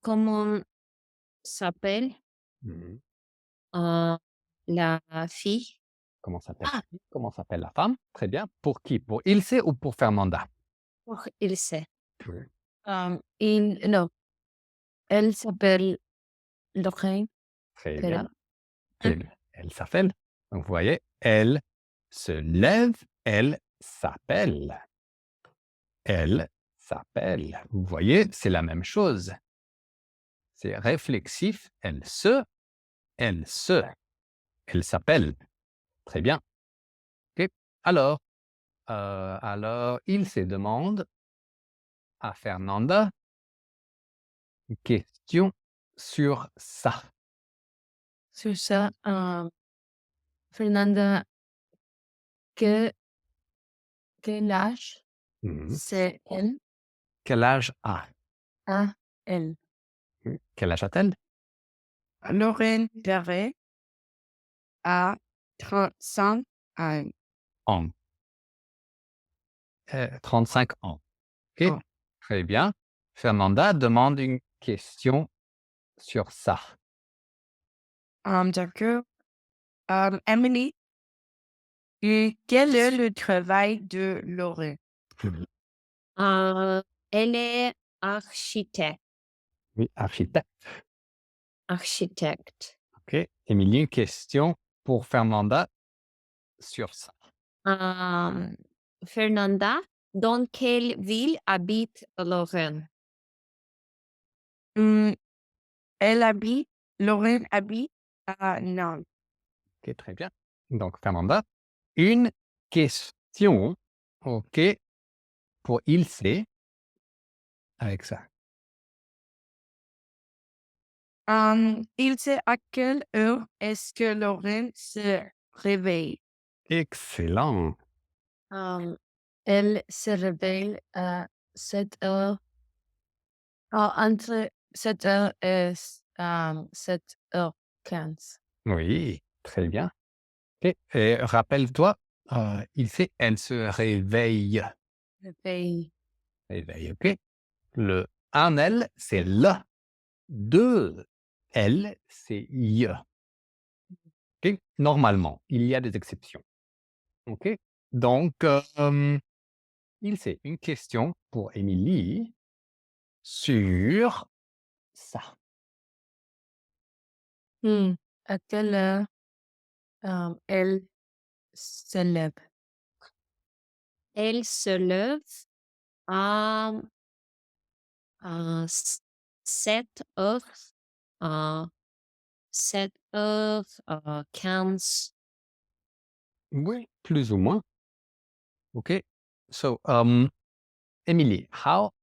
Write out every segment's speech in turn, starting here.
Comment s'appelle, Mmh. heu, la fille? Comment s'appelle Ah, la fille? Comment s'appelle la femme? Très bien. Pour qui? Pour Ilse ou pour Fernanda? pour Ilse. Oui. Non, elle s'appelle Lorraine. Très bien. Elle Et elle s'appelle, donc vous voyez, elle se lève, elle s'appelle. Elle s'appelle. Vous voyez, c'est la même chose. C'est réflexif, elle se, elle s'appelle. Très bien. OK. Alors, il se demande à Fernanda une question sur ça. sur ça, Fernanda, que quel âge Mmh. c'est elle Quel âge a? a elle? Quel âge a-t-elle? Lorraine Perret a 35 ans. En 35 ans. OK. Oh, Très bien. Fernanda demande une question sur ça. d'accord. Emily, quel est le travail de Lorraine? Mhm. Heu, Elle est Oui, architecte. architecte. OK. Émilie, une question pour Fernanda sur ça. Hem, Fernanda, dans quelle ville habite Lorraine? Mmh, elle habite Lorraine habite à Nantes. OK, très bien. Donc Fernanda, une question, OK, pour Ilse avec ça. Il sait à quelle heure est-ce que Lorraine se réveille? Excellent. Hem, Elle se réveille à 7 heures, entre 7 heures et 7h15. Oui, très bien. OK. Et rappelle-toi, Ilse, elle se réveille. Réveille. Réveille, OK. Le un L, c'est le. 2 L, c'est je. OK? Normalement, il y a des exceptions. OK? Donc, il c'est une question pour Émilie sur ça. À quelle heure, elle se lève? Elle se lève à, s 7 heures, heu, 7h15. Oui, plus ou moins. OK? So, Émilie,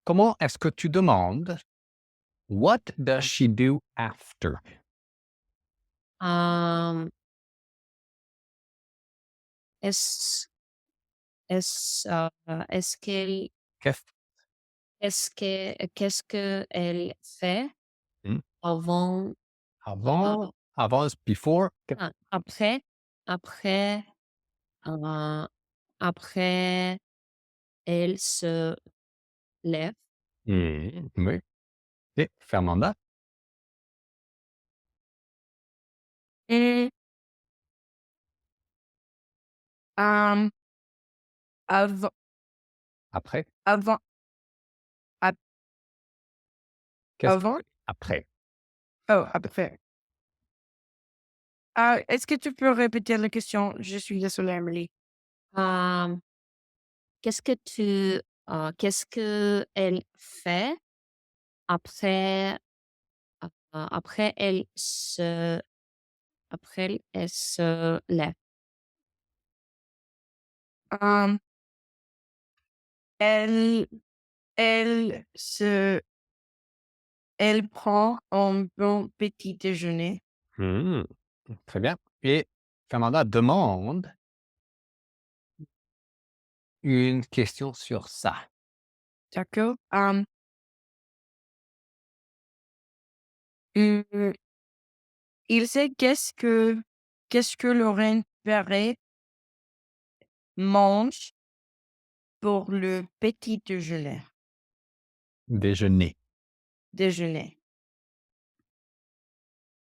comment est-ce que tu demandes: «What does she do after?» Hem, est-ce est-ce, est-ce qu'elle Qu'est-ce qu'est-ce qu'elle fait mmh, avant, heu, avant, before, après après, heu, après elle se lève? oui. Et Fernanda, Et hem, avant après, avant ap qu'est-ce avant? après? Oh, après. Est-ce que tu peux répéter la question? Je suis désolée, Emily. Hem, qu'est-ce qu'elle fait après, après elle se lève? Hem, elle elle se elle prend un bon petit déjeuner. Mmh, très bien. Et Fernanda demande une question sur ça. D'accord? Mmh, il sait qu'est-ce que Lorraine Perret mange pour le petit déjeuner. Déjeuner. Déjeuner.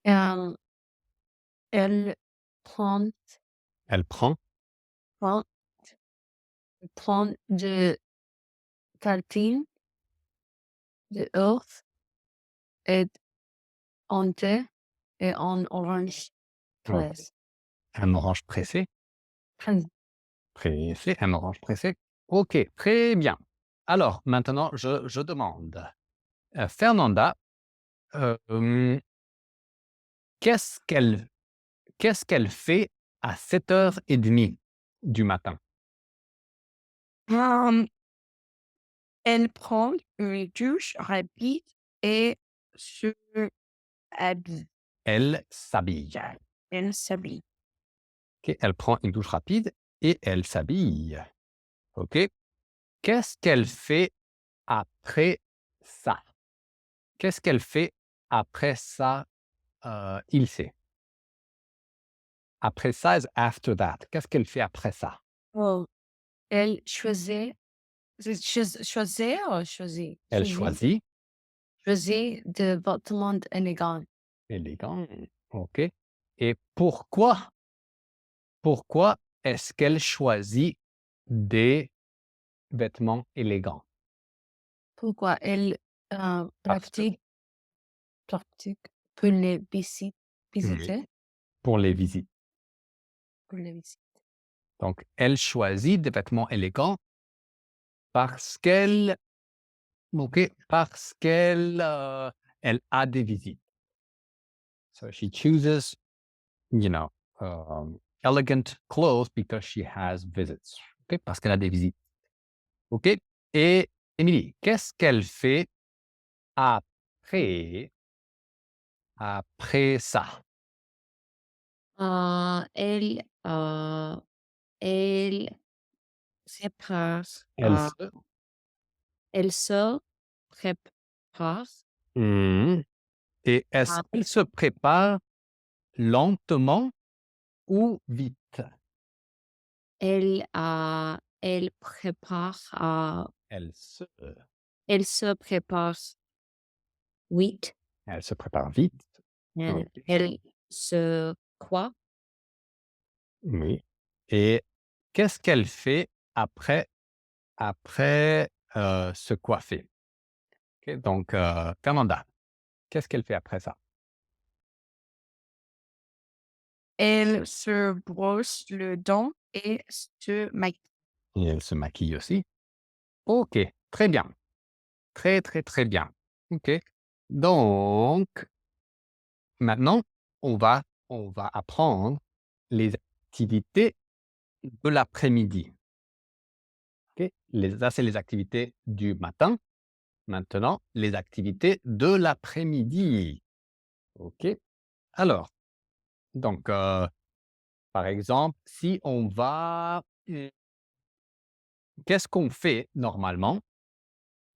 Hem, elle prend Elle prend prend prend de tartines de œufs et en thé et en orange OK. presse. Un orange pressé? Presse. Pressé, un orange pressé. OK, très bien. Alors maintenant je demande, Fernanda, hem, qu'est-ce qu'elle qu'est-ce qu'elle fait à 7:30 du matin? Hem, elle prend une douche rapide et se habille. Elle s'habille. Elle s'habille. OK, elle prend une douche rapide et elle s'habille. OK. Qu'est-ce qu'elle fait après ça? Qu'est-ce qu'elle fait après ça, il sait. Après ça is after that. Qu'est-ce qu'elle fait après ça? Oh, elle choisit choisir ou choisit? Elle Choisit? choisit Choisit des vêtements élégants. élégant, OK. Et pourquoi est-ce qu'elle choisit des vêtements élégants? Pourquoi elle, Parce que pratique pour les oui, visiter? pour les visites. Pour les visites. Donc elle choisit des vêtements élégants parce qu'elle OK, parce qu'elle, elle a des visites. So she chooses, you know, elegant clothes because she has visits. OK, parce qu'elle a des visites. OK. Et Émilie, qu'est-ce qu'elle fait après après ça? Elle, elle prépare, Elle se elle se prépare mmh et est-ce à qu'elle se prépare lentement ou vite? elle prépare à Elle se elle se prépare vite. elle se prépare vite. OK. Elle se quoi? Oui. Et qu'est-ce qu'elle fait après, se coiffer? OK, donc Fernanda, qu'est-ce qu'elle fait après ça? Elle se brosse le dents et se maquille. Et elle se maquille aussi? OK, très bien. Très, très, très bien. OK. Donc maintenant, on va apprendre les activités de l'après-midi. OK? Ça, c'est les activités du matin. Maintenant, les activités de l'après-midi. OK? Alors, donc, par exemple, si on va, qu'est-ce qu'on fait normalement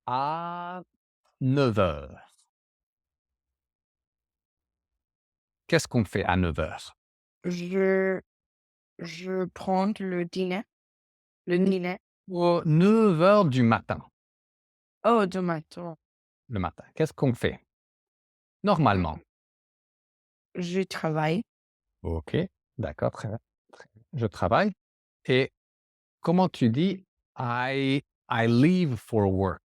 à 9 heures? Qu'est-ce qu'on fait à 9 heures? Je prends le dîner. Ou 9 heures du matin, Oh, de matin. le matin, qu'est-ce qu'on fait normalement? Je travaille. OK, d'accord, très bien, très bien. Je travaille et comment tu dis: I leave for work»?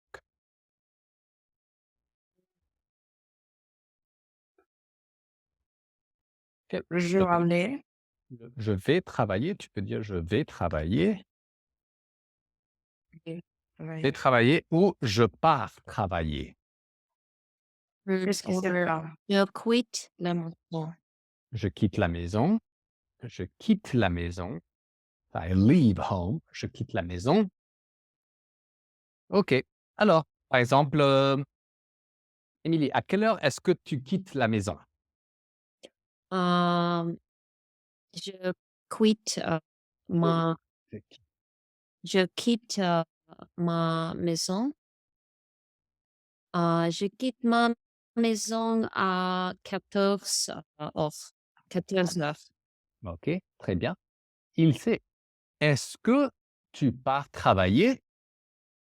Quel Je allais je vais travailler, tu peux dire: «Je vais travailler» travailler. vais travailler ou je pars travailler. Qu'est-ce que c'est ça? Je quitte la maison. Je quitte la maison, je quitte la maison. I leave home, je quitte la maison. OK. Alors, par exemple, Émilie, à quelle heure est-ce que tu quittes la maison? Hem, je quitte, ma Je qui je quitte, ma maison. Je quitte ma maison à 14 heures. 14 heures. OK, très bien. Il sait. Est-ce que tu pars travailler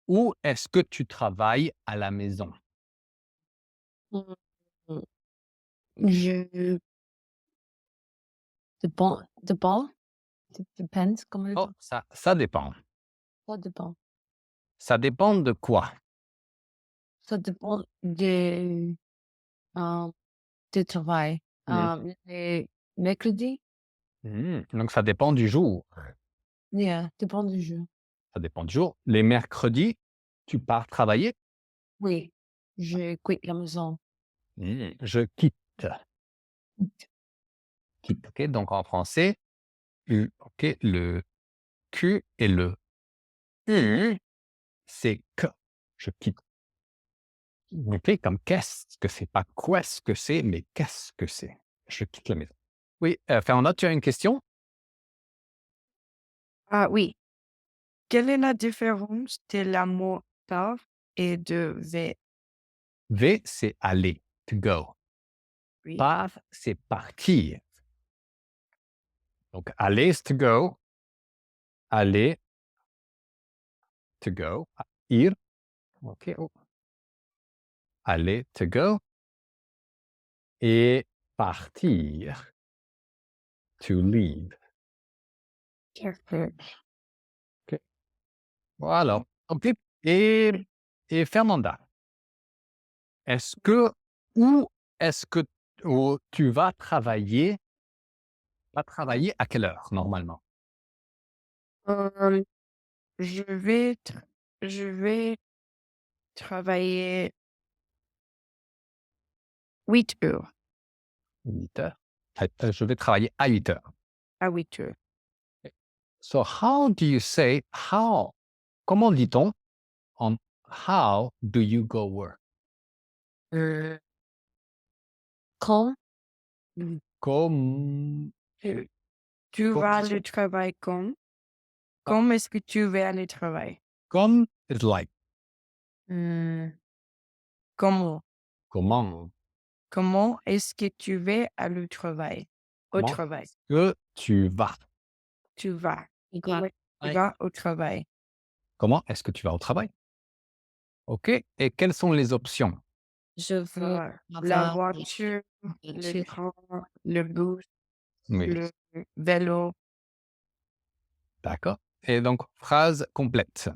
ou est-ce que tu travailles à la maison? Mmh mh. Je Dépend. Depends, comment Oh, ça dépend. ça dépend. Ça dépend de quoi? Ça dépend euh, du travail. Mmh. Les mercredis, Donc ça dépend du jour. yeah, dépend du jour. Ça dépend du jour. Les mercredis, tu pars travailler? Oui, je quitte la maison. Je quitte. Quitte, OK, donc en français, OK, le Q et le c'est que. Je quitte. OK, comme qu'est-ce que c'est, pas quoi ce que c'est, mais qu'est-ce que c'est? Je quitte la maison. Oui, Fernanda, tu as une question? Ah oui. Quelle est la différence de la mot «tard» et de «vais»? V, c'est aller, to go. Oui. Part, c'est partir. Donc aller, c'est to go. Aller, to go. Ir, OK. Aller, to go. Et partir, to leave. Parfait. OK. Voilà. OK. Et Fernanda, est-ce que où est-ce que tu vas travailler à quelle heure normalement? Hem, je vais tr je vais travailler 8 heures, 8 heures. Je vais travailler à 8 heures. à 8 heures. So how do you say how? Comment dit-on en how do you go work? Heu, quand Comme Tu tu co vas au travail quand? co Quand est-ce que tu vas aller travail? comme is like mmh, Comment? comment? Comment est-ce que tu vas aller au Comment travail? est-ce que tu vas? Tu vas. égal, Ouais, tu ouais. vas au travail. Comment est-ce que tu vas au travail? OK, et quelles sont les options? Je veux La avoir voiture, une le voiture. train, le bus, Oui, le vélo. d'accord, et donc phrase complète.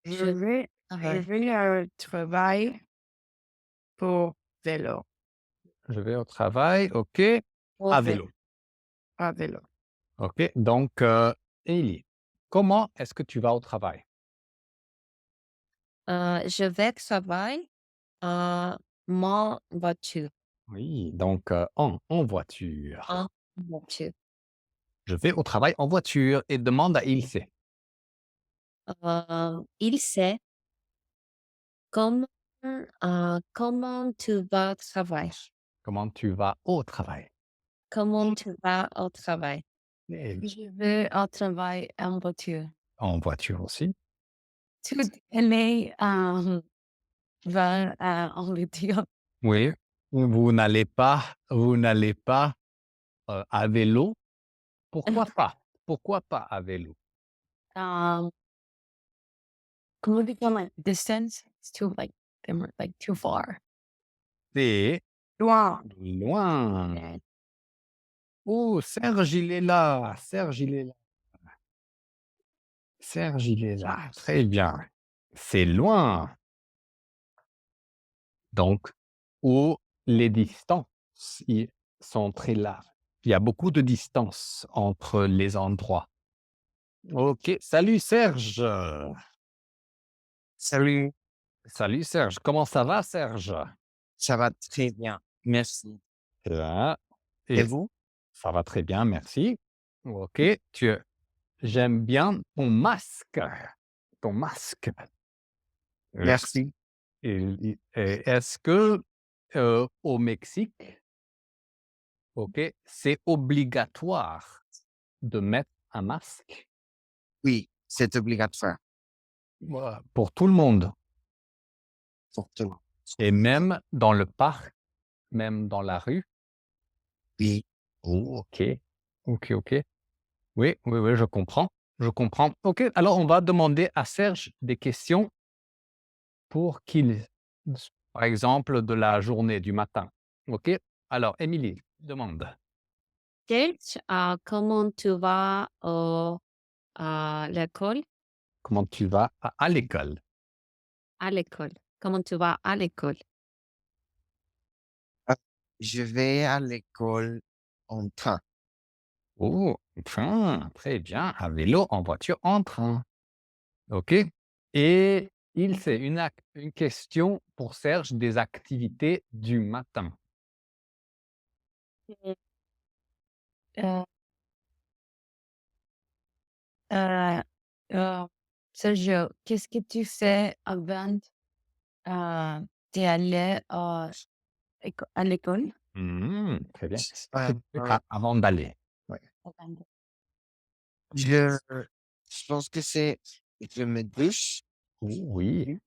Je Je vais je travaille vais au travail pour vélo, Je vais au travail, OK, au à vélo. vélo. à vélo. OK, donc Émilie, comment est-ce que tu vas au travail? Je vais travailler en mon voiture, Oui, donc en voiture. en voiture. Je vais au travail en voiture et demande à Ilse. Il sait comment, comment tu vas travailler? Comment tu vas au travail? Comment tu vas au travail? Et Je vais au travail en voiture. en voiture aussi. Tout est, va, en voiture. Oui, vous n'allez pas à vélo. Pourquoi pas? Pourquoi pas à vélo? Um, comment dit-on, like, distance? It's too, like, like, too far. C'est Loin. loin. Oh, Serge, il est là. Serge, il est là. Serge, il est là. Très bien. C'est loin. Donc, où les distances sont très larges. Il y a beaucoup de distance entre les endroits. OK. Salut Serge. Salut, Salut Serge. Comment ça va, Serge? ça va très bien, merci. Là. Et Et vous? ça va très bien, merci. OK. J'aime bien ton masque. Ton masque. Euh, Merci. Est-ce que au Mexique, OK, c'est obligatoire de mettre un masque? Oui, c'est obligatoire Pour tout le monde, pour tout. et même dans le parc, même dans la rue? Oui, Oh, OK. OK, OK. Oui, oui, oui, je comprends, je comprends. OK, alors on va demander à Serge des questions pour qu'il par exemple, de la journée, du matin. OK? Alors Émilie, demande. Serge, comment tu vas à l'école? Comment tu vas à l'école? À l'école. Comment tu vas à l'école? Je vais à l'école en train. Oh, train, très bien. À vélo, en voiture, en train. OK. Et c'est une question pour Serge des activités du matin. Mmh. Heu, heu, Sergio, qu'est-ce que tu fais avant, d'aller à l'école? Très bien. Euh, Avant d'aller. Ouais. Avant. je, je pense que c'est, je me douche. Oui.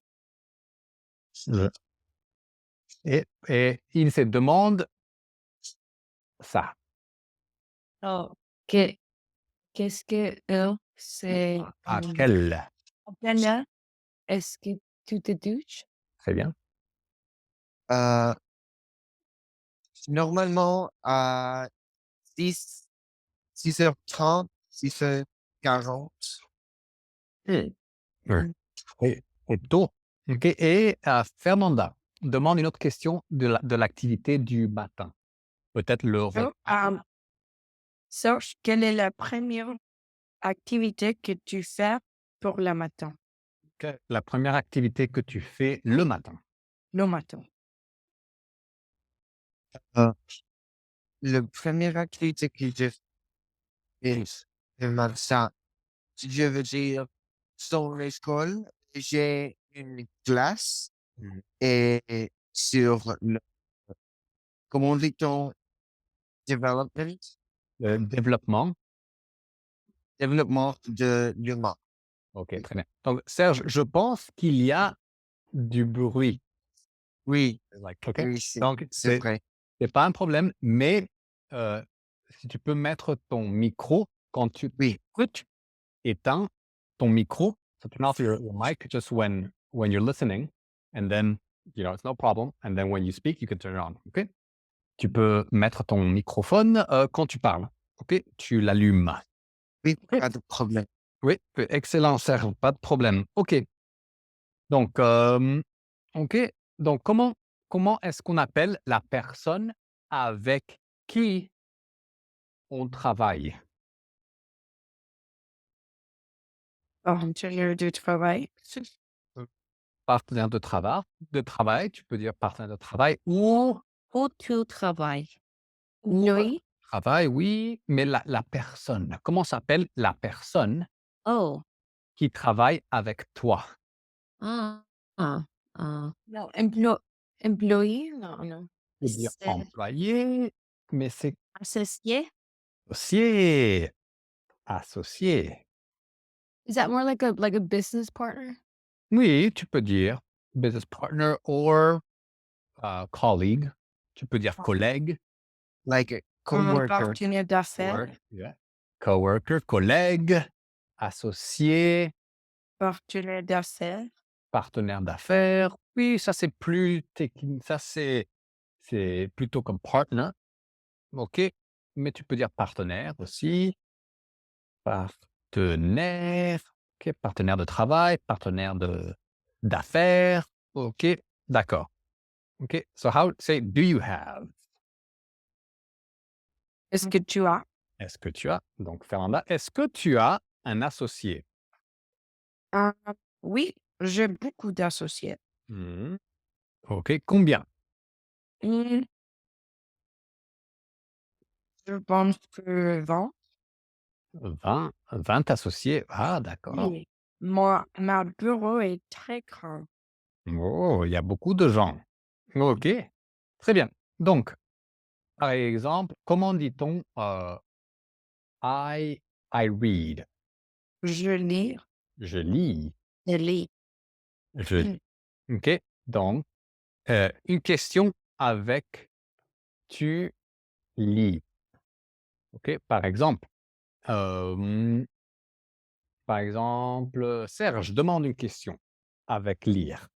Je et il se demande ça. Oh, que qu'est-ce que, c'est, À quelle? à quelle heure est-ce que tu te douches? Très bien. Euh, Normalement, à 6h30, 6h40. Ouais. Mmh. Et tôt. OK et Fernanda demande une autre question de l'activité du matin. Peut-être le repas. Oh, Serge, quelle est la première activité que tu fais pour le matin? La première activité que tu fais le matin. Le matin. Euh, le premier activité que je fais le matin, je veux dire, sur l'école, j'ai une classe et sur le, comment dit-on, development, Développement. développement de l'humain. OK, très bien. Donc Serge, je pense qu'il y a du bruit. Oui, OK? oui, Donc c'est vrai. c'est pas un problème, mais heu, si tu peux mettre ton micro quand tu Oui, écoutes, éteins ton micro. So turn off your mic just when you're listening and then, it's no problem and then when you speak, you can turn it on, OK? Tu peux mettre ton microphone, quand tu parles, OK? Tu l'allumes. oui, OK. pas de problème. Oui, excellent Serge, pas de problème. OK. Donc, OK. Donc comment est-ce qu'on appelle la personne avec qui on travaille? Partenaire de travail. Partenaire de travail, tu peux dire partenaire de travail ou Où tu travailles? Oui. travail, oui, mais la personne, comment s'appelle la personne Oh, qui travaille avec toi? ah, ah, Non, employé? Non, non. Tu peux dire C'est employé, mais c'est associé? associé, associé. Is that more like a business partner? Oui, tu peux dire business partner or colleague. Tu peux dire collègue, Like a un coworker. partenaire d'affaires, work, yeah. Coworker, collègue, associé, partenaire d'affaires. partenaire d'affaires. Oui, ça c'est plus technique. Ça c'est plutôt comme partner, OK? Mais tu peux dire partenaire aussi. Partenaire, OK, partenaire de travail, partenaire d'affaires. OK, d'accord. OK, so how say do you have? Est-ce que tu as? Est-ce que tu as donc Fernanda, est-ce que tu as un associé? Ah, oui, j'ai beaucoup d'associés. Mmh. OK, combien? Mmh, je pense que 20. 20 associés. Ah d'accord. Oui. Moi, mon bureau est très grand. Oh, il y a beaucoup de gens. OK, très bien. Donc, par exemple, comment dit-on, I read? Je lis, Je lis, je lis. je lis. OK, donc, une question avec tu lis. OK, hem, Serge demande une question avec lire.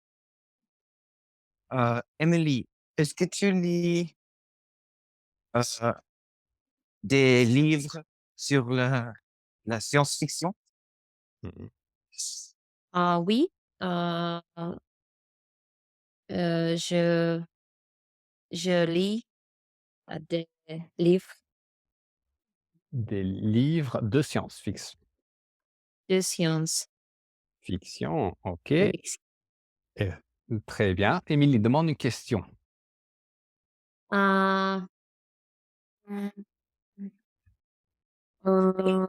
Emily, est-ce que tu lis, euh, des livres sur la science-fiction? Mmh. Oui, euh, je lis des livres Des livres de science-fiction. de science. Fiction, OK. Oui. Très bien. Émilie demande une question. Euh, euh,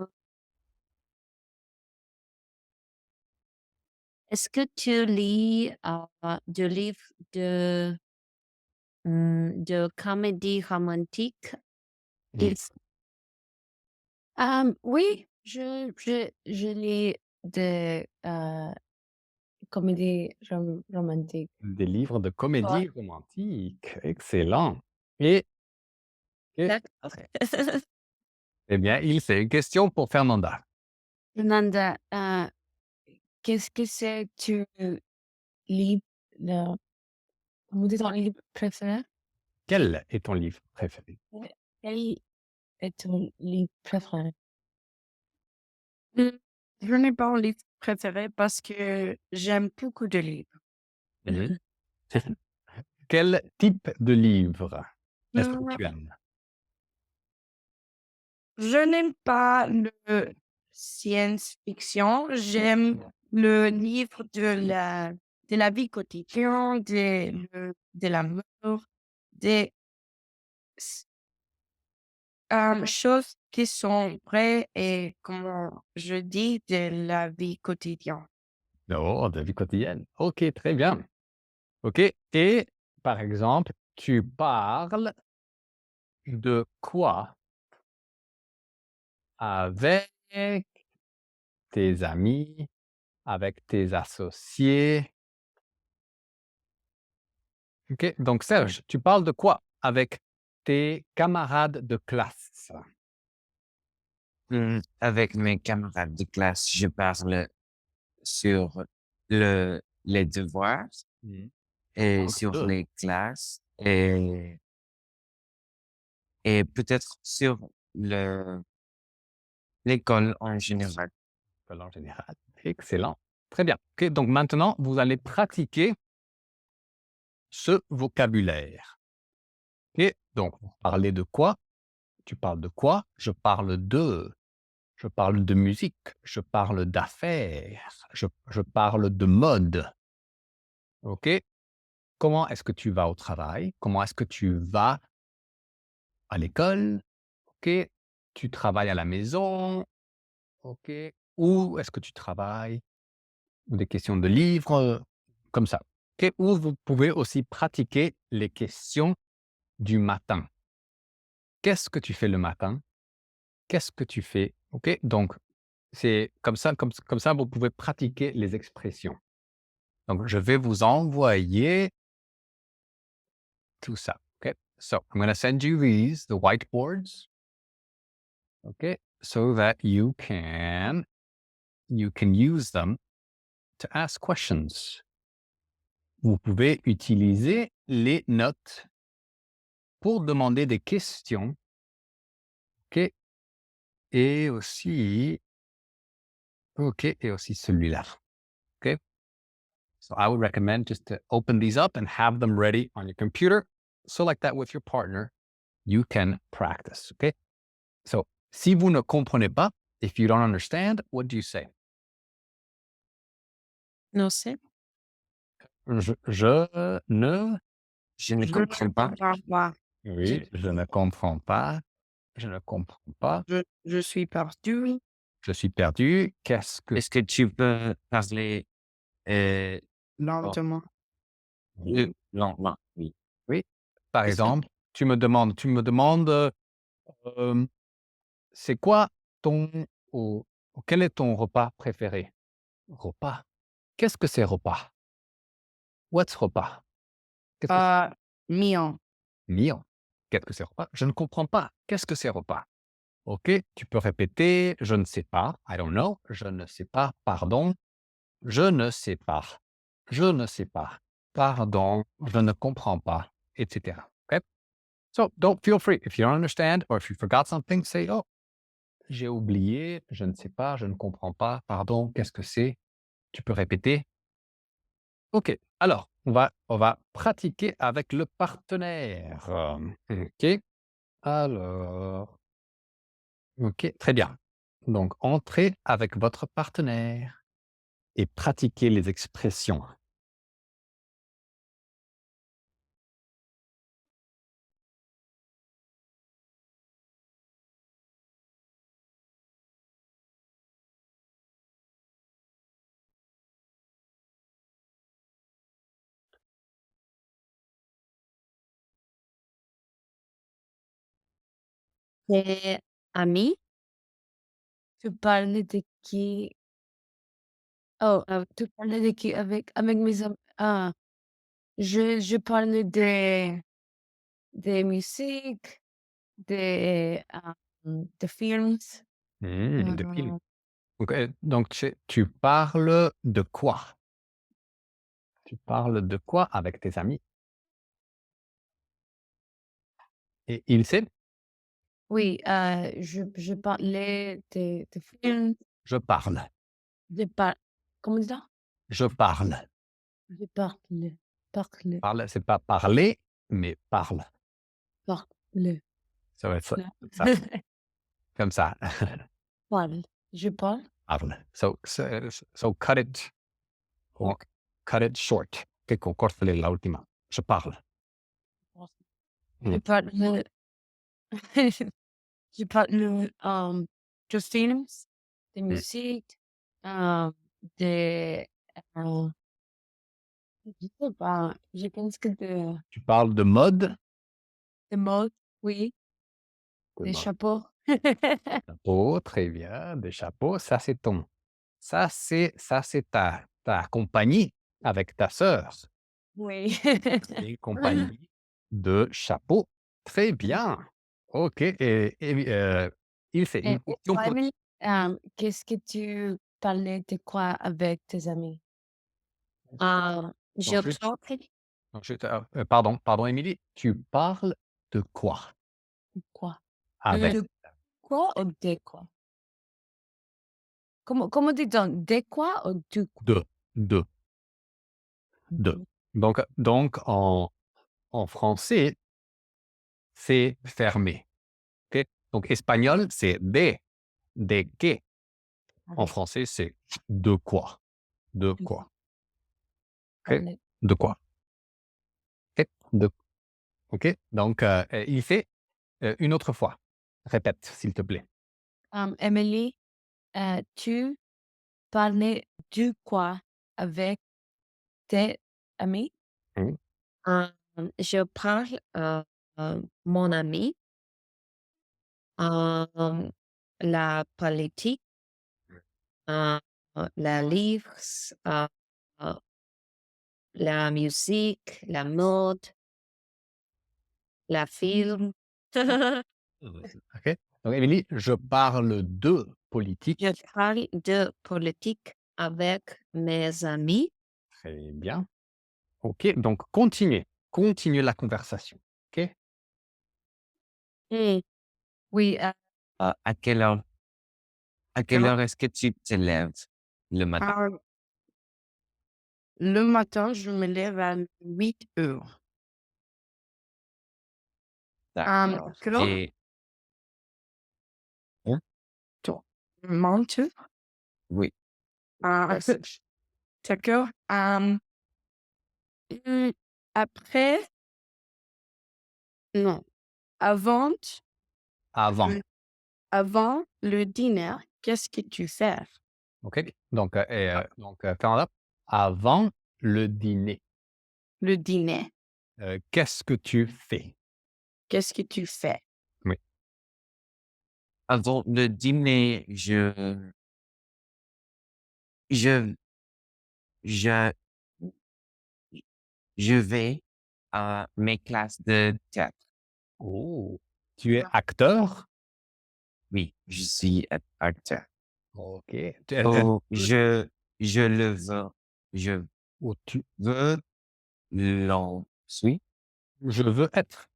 Est-ce que tu lis des livres de comédie romantique? Mmh. Oui, je lis des comédies romantiques. Des livres de Ouais. comédie romantique. Excellent. Et D'accord. eh bien, il c'est une question pour Fernanda. Nanda, qu'est-ce que c'est tu lis le, comment dit ton livre préféré? Quel est ton livre préféré? Quel est ton livre préféré? Mmh, je n'ai pas un livre préféré parce que j'aime beaucoup de livres. Mmh. Quel type de livre est-ce que Mmh, tu aimes? je n'aime pas le science-fiction, j'aime le livre de la vie quotidienne, de l'amour, des s choses qui sont vraies et comment je dis, de la vie quotidienne. Oh, de la vie quotidienne. OK, très bien. OK et par exemple, tu parles de quoi avec tes amis, avec tes associés? OK, donc Serge, tu parles de quoi avec tes camarades de classe? Avec mes camarades de classe, je parle sur les devoirs Mmh. et Entre sur 2, les classes et peut-être sur l'école en général. en général. Excellent. Très bien. OK, donc maintenant, vous allez pratiquer ce vocabulaire. OK, donc vous parlez de quoi? Tu parles de quoi? Je parle de musique, je parle d'affaires, je parle de mode. OK? Comment est-ce que tu vas au travail? Comment est-ce que tu vas à l'école? OK? Tu travailles à la maison? OK? Où est-ce que tu travailles? Ou des questions de livres, comme ça. OK? Ou vous pouvez aussi pratiquer les questions du matin. Qu'est-ce que tu fais le matin? Qu'est-ce que tu fais? OK? Donc c'est comme ça, vous pouvez pratiquer les expressions. Donc je vais vous envoyer tout ça. OK? So I'm gonna send you these, the whiteboards. OK? So that you can use them to ask questions. Vous pouvez utiliser les notes pour demander des questions. OK? Et aussi celui-là. OK? So I would recommend just to open these up and have them ready on your computer. So like that with your partner, you can practice. OK? So si vous ne comprenez pas, if you don't understand, what do you say? Non, c'est Je ne Je ne je ne comprends pas. comprends pas. oui, je ne comprends pas. Je ne comprends pas. Je suis perdu. Je suis perdu. Qu'est-ce que Est-ce que tu peux parler Lentement. lentement? Oui. oui? Par Est-ce que exemple, tu me demandes, hem, c'est quoi ton ou quel est ton repas préféré? Repas? Qu'est-ce que c'est repas? What's repas? Qu'est-ce que c'est? Euh, Mion. Meal. Qu'est-ce que c'est repas? Je ne comprends pas. Qu'est-ce que c'est repas? OK, tu peux répéter: «Je ne sais pas», I don't know, «Je ne sais pas», «Pardon», «Je ne sais pas», «Je ne sais pas», «Pardon», «Je ne comprends pas», et cetera. OK? So don't feel free. If you don't understand or if you forgot something, say, oh, j'ai oublié, je ne sais pas, je ne comprends pas, pardon, qu'est-ce que c'est? Tu peux répéter? OK. Alors, on va pratiquer avec le partenaire. OK. Alors, OK, très bien. Donc, entrez avec votre partenaire et pratiquez les expressions. Et ami, tu parles de qui? Oh, tu parles de qui avec mes amis? Ah, je parle de musique, de films. De film. Mmh, Donc tu parles de quoi? Tu parles de quoi avec tes amis? Et il sait? oui, je parlais de films, Je parle. de par comment dire? Je parle. Je parle, Parle, c'est pas parler, mais parle. parle, Ça va être ça, là. comme ça, comme ça. Parle, je parle. Parle. So cut it or cut it short. Okay, córtale la última. Je parle. Je Mm. parle je parle, de films, de Mm. musique, de, heu, je sais pas, je pense que Tu parles de mode? de mode, oui, De des mode. chapeaux. Chapeau, très bien. Des chapeaux, ça c'est ta compagnie avec ta sœur. Oui. Une compagnie de chapeaux. Très bien. OK il fait Et une question toi, pour Emily, qu'est-ce que tu parlais de quoi avec tes amis? donc Je juste pense donc juste, pardon Émilie, tu parles de quoi quoi? avec De quoi ou de quoi? Comment dit-on? De quoi ou du quoi? de de de donc en français, c'est fermé, OK? Donc espagnol, c'est de qué. En Avec français, c'est de quoi, de du quoi, OK? parler. De quoi, OK? OK? Donc il fait, une autre fois. Répète, s'il te plaît. Emily, tu parlais du quoi avec tes amis? Mmh. Je parle, mon ami, la politique, heu, la livres, heu, la musique, la mode, la film. OK? Donc Émilie, je parle de politique. Je parle de politique avec mes amis. Très bien. OK, donc continuez la conversation. OK? Mmh. Oui, À quelle heure est-ce que tu te lèves le matin? Le matin, je me lève à 8 heures. D'accord. Quelle heure? Et hein? Toi? Mentir? Oui. D'accord. Après, non, avant, Avant. le avant le dîner, qu'est-ce que tu fais? OK? Donc Fernanda, avant le dîner, Le dîner, qu'est-ce que tu fais? qu'est-ce que tu fais? Oui. Avant le dîner, je je je vais à mes classes de théâtre. Oh! Tu es acteur? Oui, je suis acteur. OK. Oh, je le veux. Je Ou tu veux l'en suis. je veux être.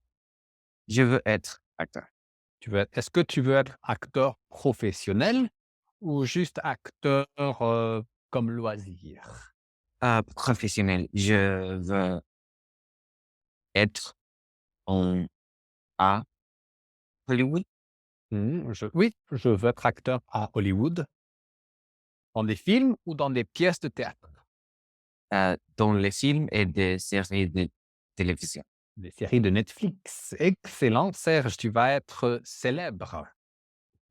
Je veux être acteur. Est-ce que tu veux être acteur professionnel ou juste acteur, comme loisir? Professionnel. Je veux être en à Hollywood, Oui, je veux être acteur à Hollywood, dans des films ou dans des pièces de théâtre? dans les films et des séries de télévision. Des séries de Netflix. Excellent, Serge, tu vas être célèbre.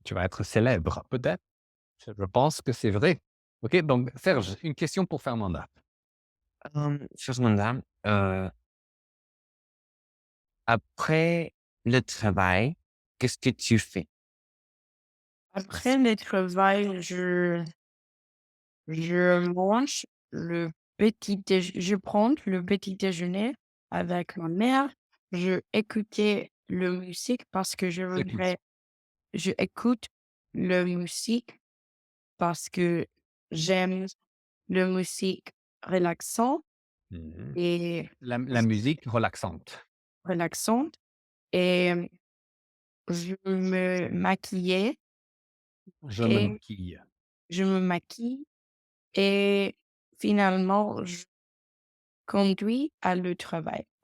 Tu vas être célèbre, peut-être? Je pense que c'est vrai. OK, donc Serge, une question pour Fernanda. Fernanda, après le travail, qu'est-ce que tu fais? Après le travail, je mange je prends le petit déjeuner avec ma mère. Je écoutais le musique parce que Écoute. je écoute le musique parce que j'aime le musique relaxant Mmh. et La musique relaxante. relaxante et je me maquillais Je me et maquille. je me maquille et finalement je conduis au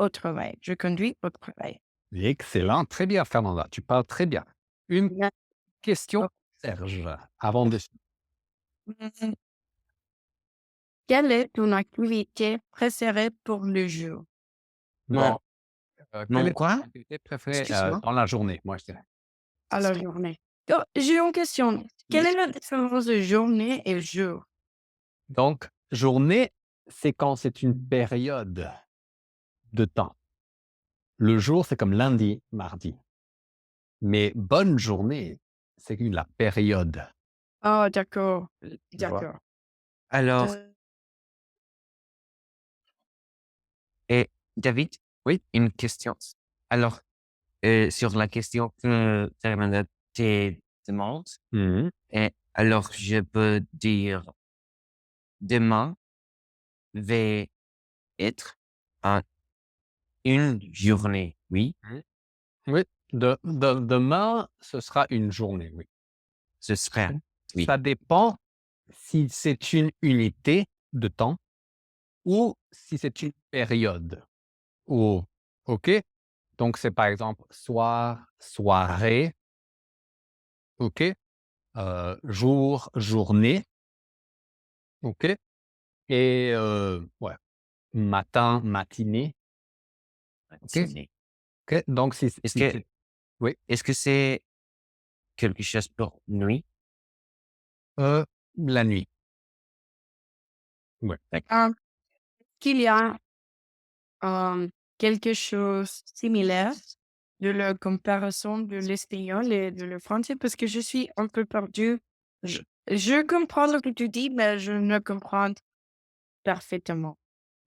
travail. Je conduis au travail. Excellent, très bien Fernanda, tu parles très bien. Une Bien. question, Oh, Serge, avant de mmh, quelle est ton activité préférée pour le jour? Mon bon, quelle mon est ton quoi? activité préférée, Excuse-moi? dans la journée, moi je dirais? À la journée. Oh, j'ai une question. Quelle Oui. est la différence de journée et jour? Donc, journée, c'est quand c'est une période de temps. Le jour, c'est comme lundi, mardi. Mais bonne journée, c'est la période, Ah, d'accord, tu vois? d'accord. Alors et David, Oui? une question. Alors, sur la question que Fernanda te demande, Mmh. et alors je peux dire demain va être un une journée, oui, Mmh. Oui, demain, ce sera une journée, oui. ce serait oui, Ça dépend si c'est une unité de temps ou si c'est une période. Ou OK? Donc c'est par exemple soir, soirée, OK? Jour, journée, OK? Et ouais, matin, matinée, OK? matinée. OK, donc Est-ce si que c'est oui, est-ce que c'est quelque chose pour nuit? la nuit, ouais. D'accord. Qu'il y a quelque chose similaire de la comparaison de l'espagnol et de le français parce que je suis un peu perdue. Je, je comprends ce que tu dis, mais je ne comprends parfaitement.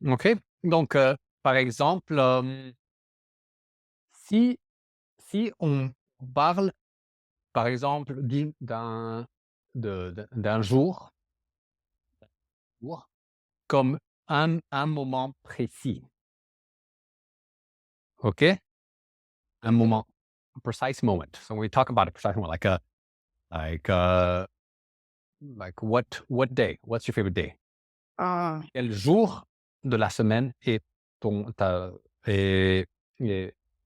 OK, donc par exemple, si on parle, par exemple, d'un jour comme un moment précis, OK? Un moment, a precise moment. So when we talk about a precise moment, like, uh, like what day? What's your favorite day? Ah, Quel jour de la semaine est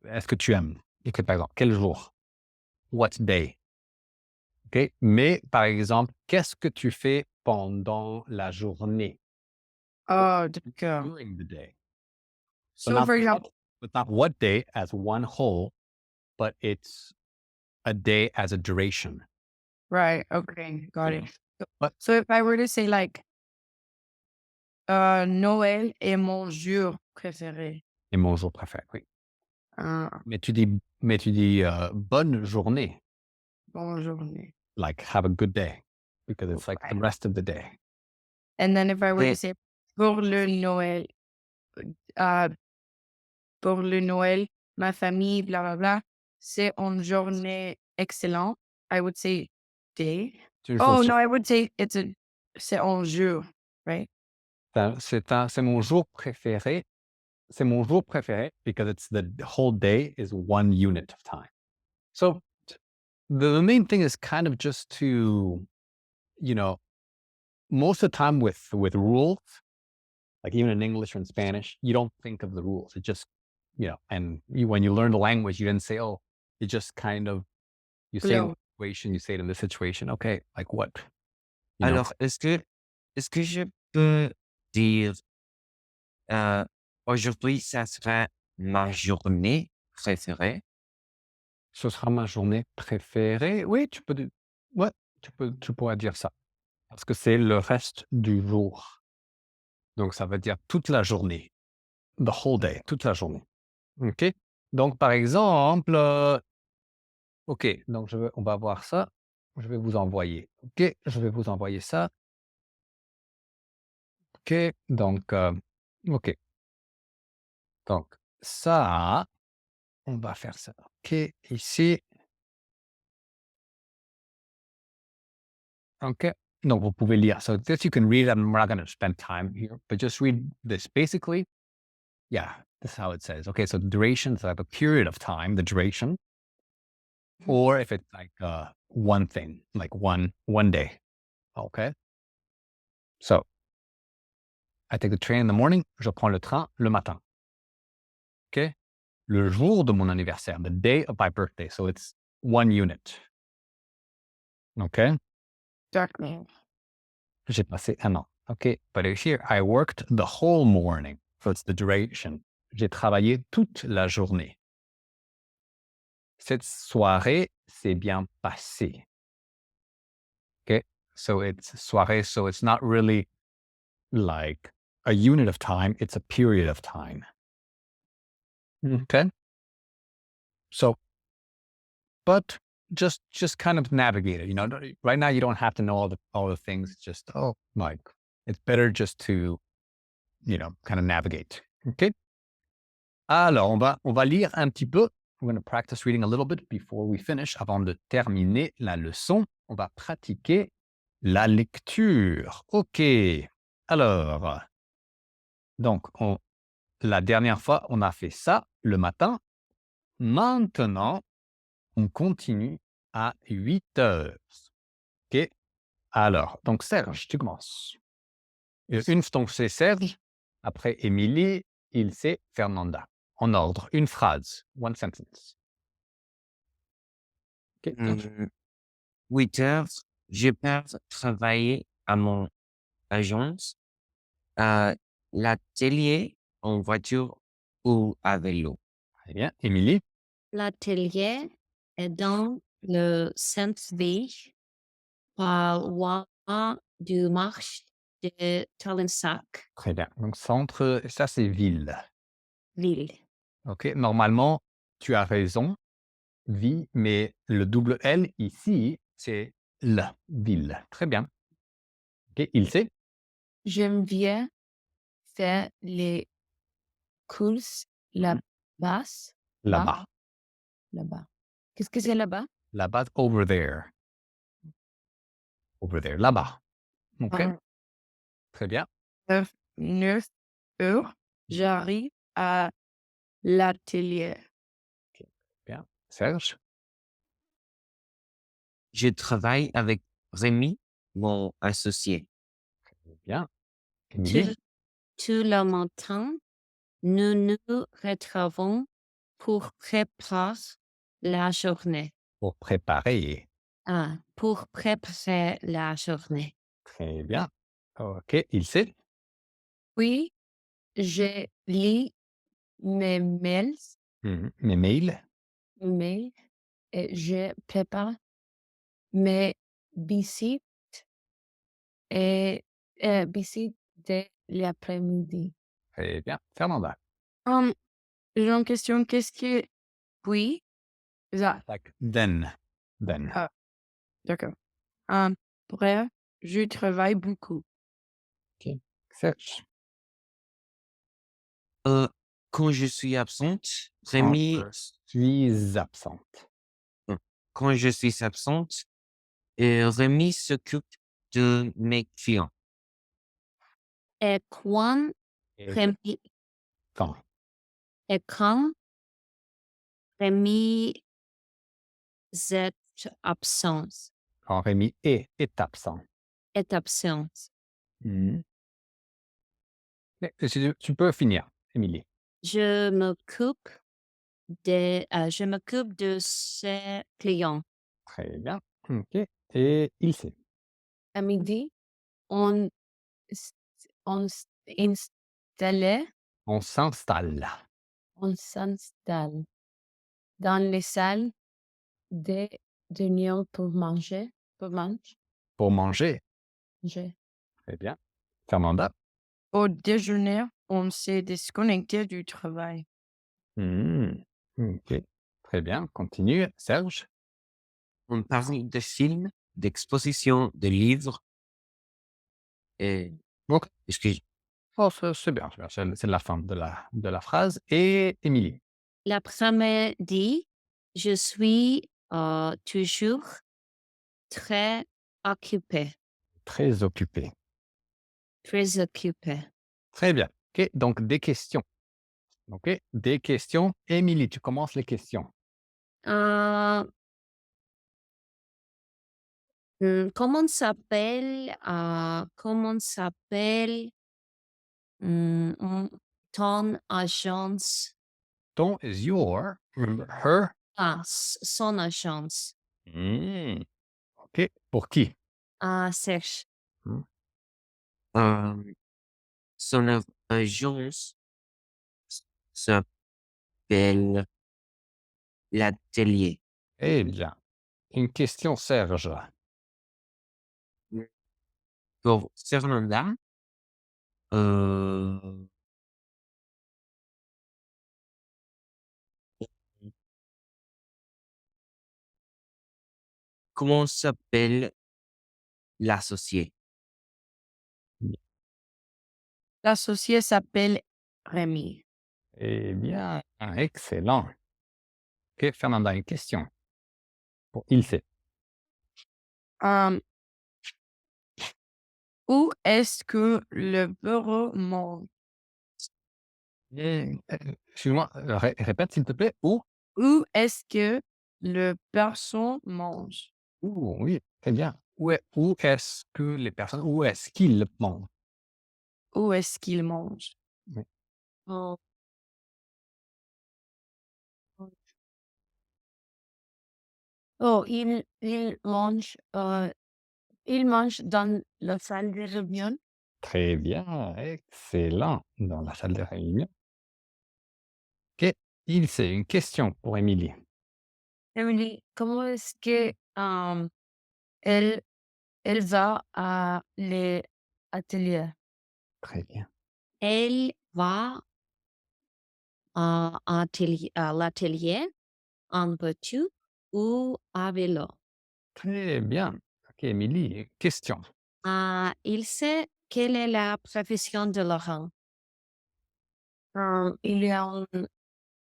est-ce que tu aimes? Écoute, par exemple, quel jour? What day? OK? Mais par exemple, qu'est-ce que tu fais pendant la journée? ah, d'accord. During the day. So So, for example, not what day as one whole, but it's a day as a duration. right, okay, got it. But So if I were to say like, Noël est mon jour préféré. et mon jour préféré, oui. Ah, Mais tu dis, bonne journée, bonne journée. like have a good day, because it's like the Ouais. rest of the day. And then if I were to Et say pour le Noël, euh, pour le Noël, ma famille, bla bla bla, c'est une journée excellente. I would say day. C'est une jour Oh no, super. I would say c'est un jour, right? C'est mon jour préféré, c'est mon jour préféré because it's the whole day is one unit of time. So the main thing is kind of just to, you know, most of the time with rules, like even in English or in Spanish, you don't think of the rules. It just, and when you learn the language, you didn't say, oh, it just kind of, you say in Flow. this situation, you say it in this situation. Okay, like what? You know, Alors, est-ce que je peux dire, euh, aujourd'hui, ça sera ma journée préférée? ce sera ma journée préférée. Oui, ouais, tu pourrais dire ça. Parce que c'est le reste du jour. Donc, ça veut dire toute la journée. The whole day, toute la journée. OK? Donc, par exemple, OK, donc on va voir ça. Je vais vous envoyer. OK, je vais vous envoyer ça. OK, donc, OK. Donc, ça, on va faire ça. OK, ici. OK. Donc, vous pouvez lire. So this you can read. I'm not going to spend time here, but just read this. Basically, yeah, this is how it says. Okay, so the duration is like a period of time, the duration, or if it's like one thing, like one day. Okay. So I take the train in the morning. Je prends le train le matin. Okay. Le jour de mon anniversaire, the day of my birthday. So it's one unit. Okay. D'accord. J'ai passé un an. Okay. But here I worked the whole morning. So it's the duration. J'ai travaillé toute la journée. Cette soirée s'est bien passée. Okay. So it's soirée. So it's not really like a unit of time. It's a period of time. Okay. So, but just kind of navigate it. Right now you don't have to know all the things. Just like it's better just to kind of navigate. Okay. Alors on va lire un petit peu. We're going to practice reading a little bit before we finish. Avant de terminer la leçon, on va pratiquer la lecture. Ok. Alors, donc la dernière fois on a fait ça le matin. Maintenant, on continue à 8 heures. OK. Alors, donc Serge, tu commences. Donc c'est Serge, après Émilie, Ilse, Fernanda. En ordre, une phrase, one sentence. OK, Serge. 8 heures, je pars travailler à mon agence, à l'atelier en voiture ou à vélo. Très bien. Émilie, L'atelier est dans le centre-ville, pas loin du marché de Talensac, très bien. Donc centre, ça c'est ville. ville. OK, normalement, tu as raison, vie, mais le double L ici, c'est la ville. Très bien. OK, Ilse, J'aime bien faire les courses là-bas. là-bas. Là-bas. Qu'est-ce que c'est là-bas? Là-bas, over there. Over there, là-bas. OK, Ah, très bien. 9 heures, j'arrive à l'atelier. Bien. Serge, Je travaille avec Rémi, mon associé. bien. Tout, Émilie, tout le matin, nous nous retrouvons pour préparer la journée. pour préparer. Pour préparer la journée. Très bien. OK, Ilse, Puis, je lis mes mails, mes mails. et je prépare mes visites et visites de l'après-midi. Très bien. Fernanda, J'ai une question. Qu'est-ce que puis? Ça. like then. Ah, d'accord. Après, je travaille beaucoup. OK. Serge, Quand je suis absente, quand Rémi, je suis absente. quand je suis absente, Rémi s'occupe de mes clients. Et quand Et Rémi, quand? Et quand Rémi est absent, Quand Rémi est absent. est absent, Mmh. Mais tu peux finir, Émilie. je m'occupe de ses clients. Très bien. OK et il sait. À midi, on s on s installait On s'installe on s'installe dans les salles de réunion pour manger. manger. Très bien. Fernanda? Au déjeuner, on s'est déconnecté du travail. Mmh. OK. Très bien, continue. Serge? On parle de films, d'expositions, de livres et OK. est-ce que Oh, c'est bien, c'est bien. C'est la fin de la phrase et Émilie? L'après-midi, je suis toujours très occupée, Très occupé. très occupée. Très bien. OK, donc des questions. OK, des questions. Émilie, tu commences les questions. Euh, comment s'appelle ton agence? Ton is your, remember her. Son agence. Mmh. OK, pour qui? Serge. Mmh. euh, son agence s'appelle l'atelier? Eh bien, une question, Serge. Pour Fernanda, euh, comment s'appelle l'associé? L'associé s'appelle Rémi. Eh bien, excellent. OK, Fernanda, une question pour Ilse. Hem, où est-ce que le bureau mange? Excuse-moi, répète s'il te plaît. Où? Où est-ce que le garçon mange? Où, oui, très bien. Où est-ce que les personnes où est-ce qu'ils mangent? Où est-ce qu'il mange? Oui, Oh, Oh, il mange dans la salle de réunion. très bien, excellent. Dans la salle de réunion. OK, Ilse, une question pour Émilie. Emily, comment est-ce que, elle elle va à l'atelier? Très bien. elle va à l'atelier en voiture ou à vélo. Très bien. OK, Émilie, question. Il sait quelle est la profession de Laurent. Il est un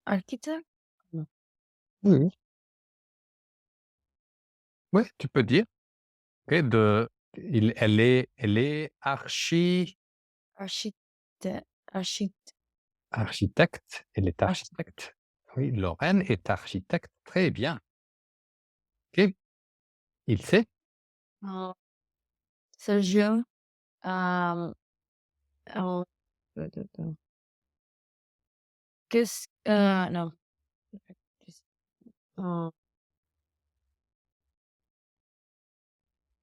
architecte? Oui, oui. Ouais, tu peux dire. OK, elle est Architecte archi architecte. Elle est arch architecte. Oui, Lorraine est architecte. Très bien. OK, Ilse? heu, Sergio, hem, heu, qu'est-ce non, heu,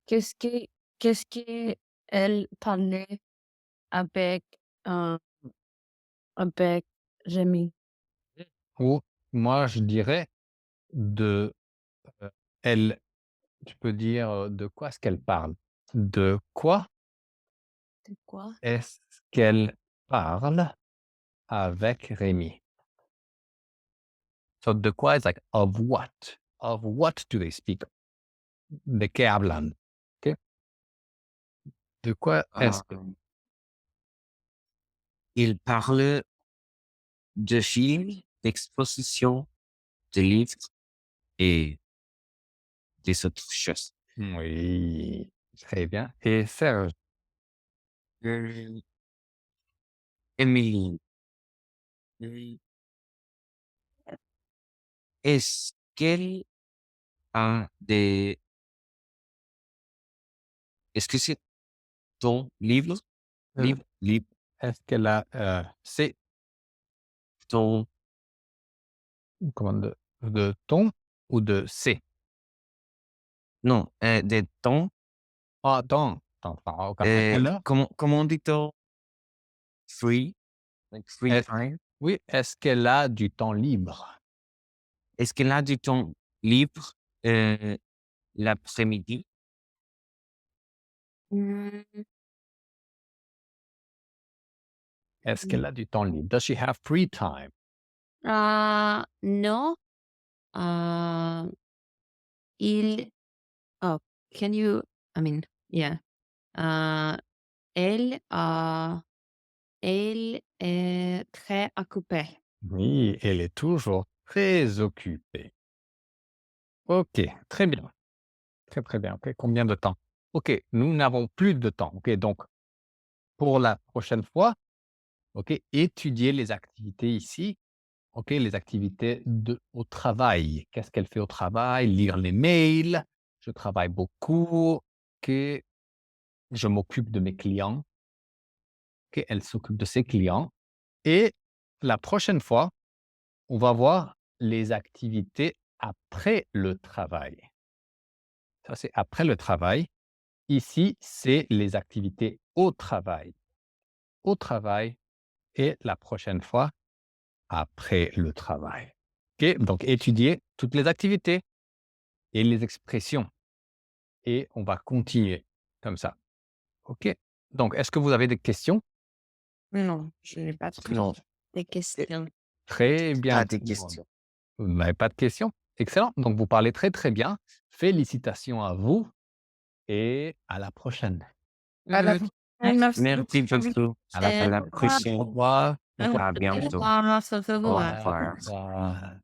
qu'est-ce que qu'est-ce qu'elle parlait avec, heu, avec Rémi? Ou moi, je dirais de, heu, elle tu peux dire, de quoi est-ce qu'elle parle? De quoi C'est quoi? est-ce qu'elle parle avec Rémi? So, de quoi is like, of what? Of what do they speak? ¿De qué hablan? ¿Qué? De quoi est-ce que Euh, il parle de films, d'expositions, de livres et des autres choses. oui, très bien et Serge? Euh, Emily, est-ce qu'elle a des... Est-ce que c'est ton livre? Euh, Livre, livre, Est-ce qu'elle a c'est ton... comment de ton ou de c'est? Non, des temps. Ah, ton, comme elle a. Comment on dit ton free? Like free Est time? Oui, est-ce qu'elle a du temps libre? Est-ce qu'elle a du temps libre l'après-midi? Mm, Est-ce qu'elle a du temps libre? Does she have free time? no. Uh, il. Oh, can you? I mean, yeah. Elle, elle est très occupée. Oui, elle est toujours très occupée. OK, très bien. Très, très bien. OK, combien de temps? OK, nous n'avons plus de temps. OK, donc pour la prochaine fois, OK, étudiez les activités ici. OK, les activités au travail. Qu'est-ce qu'elle fait au travail? Lire les mails. Je travaille beaucoup. OK, je m'occupe de mes clients. OK, elle s'occupe de ses clients. Et la prochaine fois, on va voir les activités après le travail. Ça, c'est après le travail. Ici, c'est les activités au travail. Au travail et la prochaine fois, après le travail. OK, donc étudier toutes les activités et les expressions et on va continuer comme ça. OK, donc est-ce que vous avez des questions? Non, je n'ai pas de Non, Des questions. Très bien pas tout des le monde. questions. Vous n'avez pas de questions? Excellent, donc vous parlez très, très bien. Félicitations à vous et à la prochaine. À la Mm. prochaine, merci Merci beaucoup. beaucoup. À la À la prochaine. Au prochaine. revoir. Au À bientôt. Au revoir, au Au revoir. revoir. Au revoir.